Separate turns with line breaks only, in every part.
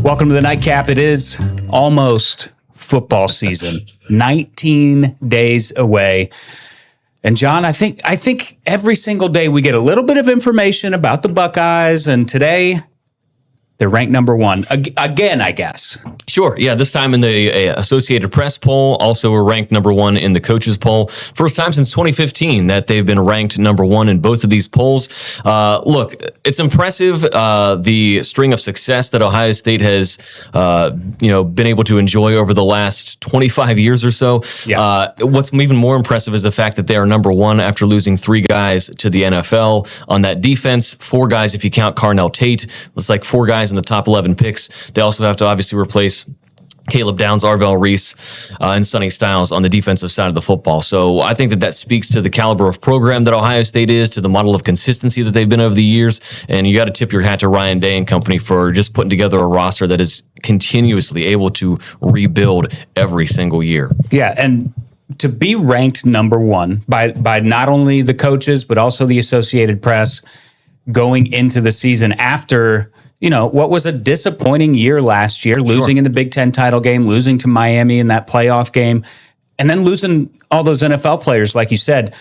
Welcome to the Nightcap. It is almost football season, 19 days away. And John, I think every single day we get a little bit of information about the Buckeyes, and today they're ranked number one again, I guess.
Sure. Yeah. This time in the Associated Press poll, also were ranked number one in the coaches poll. First time since 2015 that they've been ranked number one in both of these polls. Look, it's impressive the string of success that Ohio State has, been able to enjoy over the last 25 years or so. Yeah. What's even more impressive is the fact that they are number one after losing 3 guys to the NFL on that defense. 4 guys if you count Carnell Tate. It's like 4 guys in the top 11 picks. They also have to obviously replace Caleb Downs, Arvell Reese, and Sonny Styles on the defensive side of the football. So I think that speaks to the caliber of program that Ohio State is, to the model of consistency that they've been over the years. And you got to tip your hat to Ryan Day and company for just putting together a roster that is continuously able to rebuild every single year.
Yeah, and to be ranked number one by not only the coaches, but also the Associated Press going into the season after what was a disappointing year last year, losing in the Big Ten title game, losing to Miami in that playoff game, and then losing all those NFL players, like you said.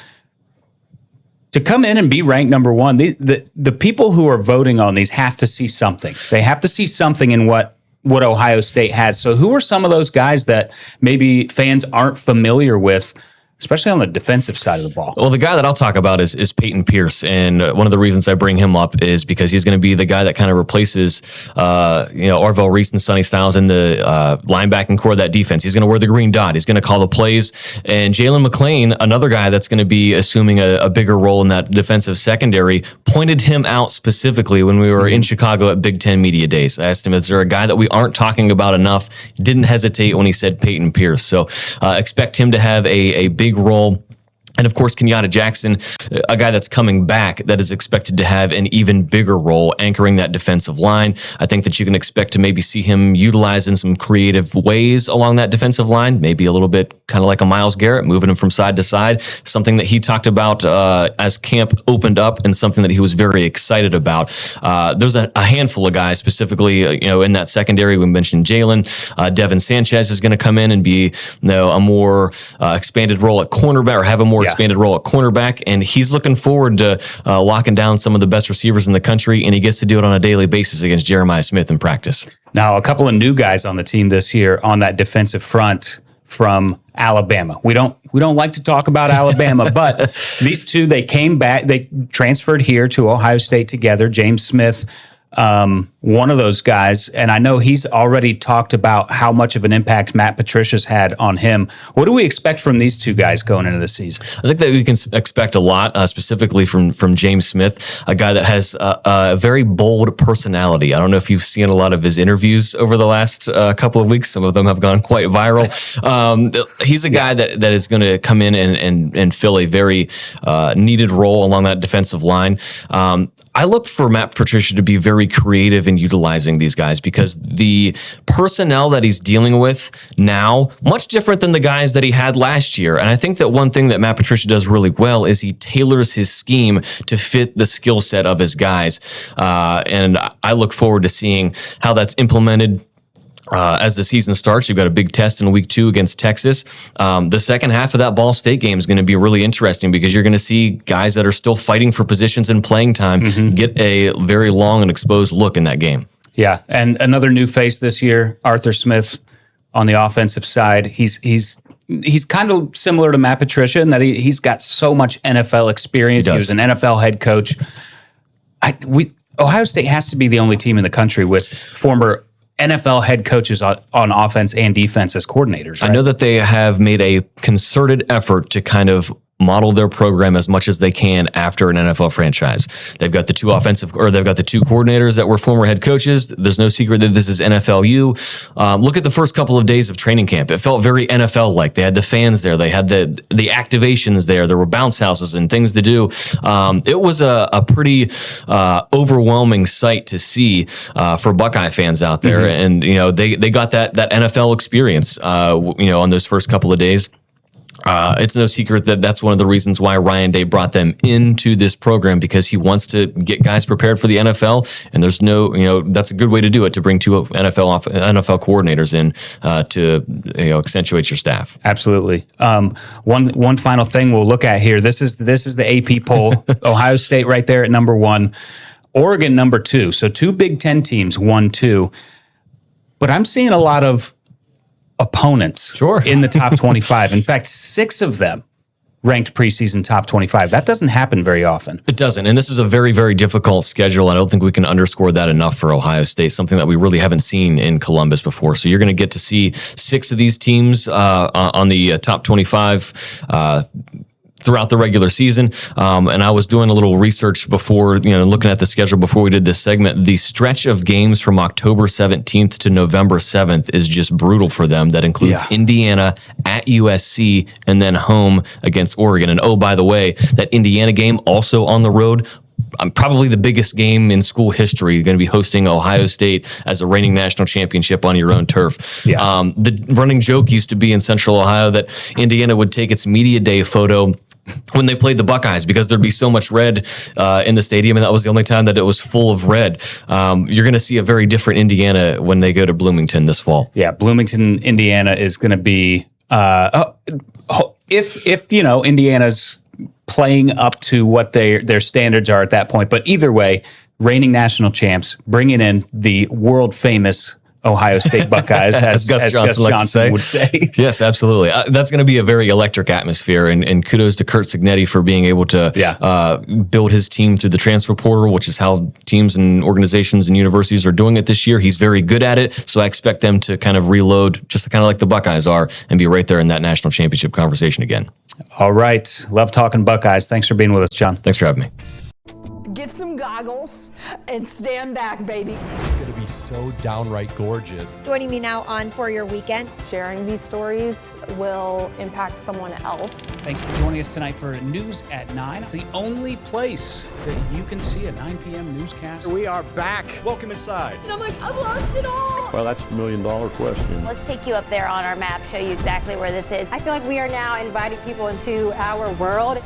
To come in and be ranked number one, the people who are voting on these have to see something. They have to see something in what Ohio State has. So who are some of those guys that maybe fans aren't familiar with, especially on the defensive side of the ball?
Well, the guy that I'll talk about is Peyton Pierce, and one of the reasons I bring him up is because he's going to be the guy that kind of replaces, Arvell Reese and Sonny Styles in the linebacking core of that defense. He's going to wear the green dot. He's going to call the plays, and Jalen McClain, another guy that's going to be assuming a bigger role in that defensive secondary, pointed him out specifically when we were in Chicago at Big Ten Media Days. I asked him, is there a guy that we aren't talking about enough? He didn't hesitate when he said Peyton Pierce. So expect him to have a big role. And of course, Kenyatta Jackson, a guy that's coming back that is expected to have an even bigger role anchoring that defensive line. I think that you can expect to maybe see him utilized in some creative ways along that defensive line, maybe a little bit kind of like a Myles Garrett, moving him from side to side, something that he talked about as camp opened up and something that he was very excited about. There's a handful of guys specifically, in that secondary. We mentioned Jalen. Devin Sanchez is going to come in and be a more expanded role at cornerback, or have a more expanded role at cornerback, and he's looking forward to locking down some of the best receivers in the country, and he gets to do it on a daily basis against Jeremiah Smith in practice.
Now, a couple of new guys on the team this year on that defensive front from Alabama. We don't like to talk about Alabama, but these two, they came back, they transferred here to Ohio State together. James Smith, one of those guys, and I know he's already talked about how much of an impact Matt Patricia's had on him. What do we expect from these two guys going into the season?
I think that we can expect a lot, specifically from James Smith, a guy that has a very bold personality. I don't know if you've seen a lot of his interviews over the last couple of weeks. Some of them have gone quite viral. He's a guy that is going to come in and fill a very needed role along that defensive line. I look for Matt Patricia to be very creative in utilizing these guys, because the personnel that he's dealing with now, much different than the guys that he had last year. And I think that one thing that Matt Patricia does really well is he tailors his scheme to fit the skill set of his guys. And I look forward to seeing how that's implemented as the season starts. You've got a big test in week 2 against Texas. The second half of that Ball State game is going to be really interesting, because you're going to see guys that are still fighting for positions and playing time get a very long and exposed look in that game.
Yeah, and another new face this year, Arthur Smith on the offensive side. He's kind of similar to Matt Patricia in that he's got so much NFL experience. He was an NFL head coach. Ohio State has to be the only team in the country with former NFL head coaches on offense and defense as coordinators, right?
I know that they have made a concerted effort to kind of model their program as much as they can after an NFL franchise. They've got the two coordinators that were former head coaches. There's no secret that this is NFLU. Look at the first couple of days of training camp. It felt very NFL-like. They had the fans there. They had the activations there. There were bounce houses and things to do. It was a pretty overwhelming sight to see for Buckeye fans out there. And they got that NFL experience on those first couple of days. It's no secret that that's one of the reasons why Ryan Day brought them into this program, because he wants to get guys prepared for the NFL. And there's that's a good way to do it, to bring two NFL coordinators in to accentuate your staff.
Absolutely. One final thing we'll look at here. This is the AP poll. Ohio State right there at number 1. Oregon number 2. So 2 Big Ten teams, 1-2. But I'm seeing a lot of opponents in the top 25. In fact, 6 of them ranked preseason top 25. That doesn't happen very often.
It doesn't. And this is a very, very difficult schedule. I don't think we can underscore that enough for Ohio State, something that we really haven't seen in Columbus before. So you're going to get to see 6 of these teams on the top 25 throughout the regular season. And I was doing a little research before, looking at the schedule before we did this segment. The stretch of games from October 17th to November 7th is just brutal for them. That includes Indiana at USC and then home against Oregon. And oh, by the way, that Indiana game also on the road, probably the biggest game in school history. You're going to be hosting Ohio State as a reigning national championship on your own turf. Yeah. The running joke used to be in Central Ohio that Indiana would take its media day photo when they played the Buckeyes, because there'd be so much red in the stadium, and that was the only time that it was full of red. You're going to see a very different Indiana when they go to Bloomington this fall.
Yeah, Bloomington, Indiana is going to be if Indiana's playing up to what their standards are at that point. But either way, reigning national champs, bringing in the world famous Ohio State Buckeyes, as Gus Johnson would say.
Yes, absolutely. That's going to be a very electric atmosphere, and kudos to Curt Cignetti for being able to build his team through the transfer portal, which is how teams and organizations and universities are doing it this year. He's very good at it, so I expect them to kind of reload, just kind of like the Buckeyes are, and be right there in that national championship conversation again.
All right. Love talking Buckeyes. Thanks for being with us, John.
Thanks for having me.
Get some goggles and stand back, baby.
It's going to be so downright gorgeous.
Joining me now on For Your Weekend.
Sharing these stories will impact someone else.
Thanks for joining us tonight for News at 9. It's the only place that you can see a 9 p.m. newscast.
We are back. Welcome inside.
And I'm like, I've lost it all.
Well, that's the million-dollar question.
Let's take you up there on our map, show you exactly where this is.
I feel like we are now inviting people into our world.